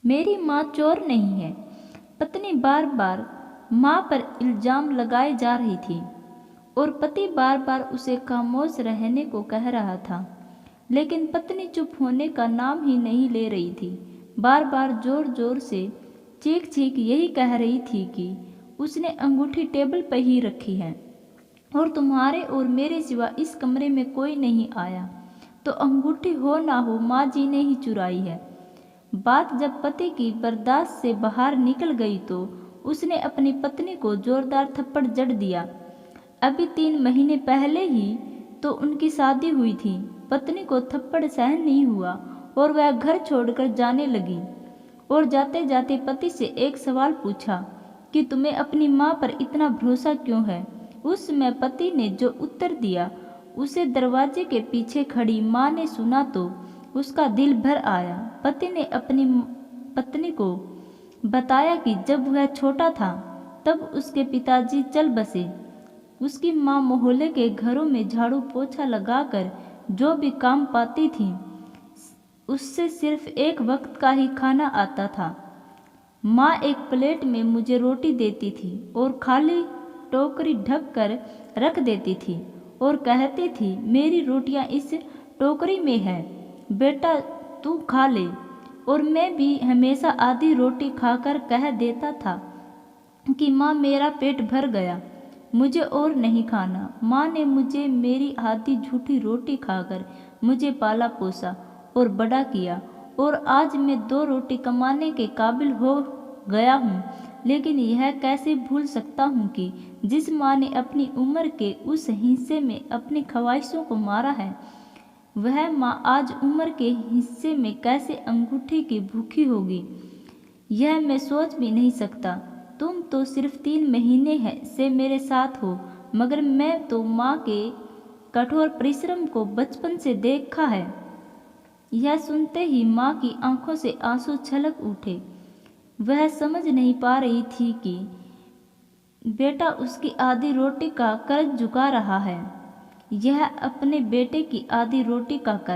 मेरी माँ चोर नहीं है। पत्नी बार बार माँ पर इल्जाम लगाए जा रही थी और पति बार बार उसे खामोश रहने को कह रहा था, लेकिन पत्नी चुप होने का नाम ही नहीं ले रही थी। बार बार जोर जोर से चीख चीख यही कह रही थी कि उसने अंगूठी टेबल पर ही रखी है और तुम्हारे और मेरे सिवा इस कमरे में कोई नहीं आया, तो अंगूठी हो ना हो माँ जी ने ही चुराई है। बात जब पति की बर्दाश्त से बाहर निकल गई तो उसने अपनी पत्नी को जोरदार थप्पड़ जड़ दिया। अभी 3 महीने पहले ही तो उनकी शादी हुई थी। पत्नी को थप्पड़ सहन नहीं हुआ और वह घर छोड़कर जाने लगी और जाते जाते पति से एक सवाल पूछा कि तुम्हें अपनी माँ पर इतना भरोसा क्यों है। उस समय पति ने जो उत्तर दिया उसे दरवाजे के पीछे खड़ी माँ ने सुना तो उसका दिल भर आया। पति ने अपनी पत्नी को बताया कि जब वह छोटा था तब उसके पिताजी चल बसे। उसकी माँ मोहल्ले के घरों में झाड़ू पोछा लगाकर जो भी काम पाती थी उससे सिर्फ एक वक्त का ही खाना आता था। माँ एक प्लेट में मुझे रोटी देती थी और खाली टोकरी ढक कर रख देती थी और कहती थी मेरी रोटियां इस टोकरी में है, बेटा तू खा ले। और मैं भी हमेशा आधी रोटी खाकर कह देता था कि माँ मेरा पेट भर गया, मुझे और नहीं खाना। माँ ने मुझे मेरी आधी झूठी रोटी खाकर मुझे पाला पोसा और बड़ा किया और आज मैं 2 रोटी कमाने के काबिल हो गया हूँ। लेकिन यह कैसे भूल सकता हूँ कि जिस माँ ने अपनी उम्र के उस हिस्से में अपनी ख्वाहिशों को मारा है, वह माँ आज उम्र के हिस्से में कैसे अंगूठी की भूखी होगी, यह मैं सोच भी नहीं सकता। तुम तो सिर्फ 3 महीने से मेरे साथ हो, मगर मैं तो माँ के कठोर परिश्रम को बचपन से देखा है। यह सुनते ही माँ की आंखों से आंसू छलक उठे। वह समझ नहीं पा रही थी कि बेटा उसकी आधी रोटी का कर्ज चुका रहा है, यह अपने बेटे की आधी रोटी का कर्ज।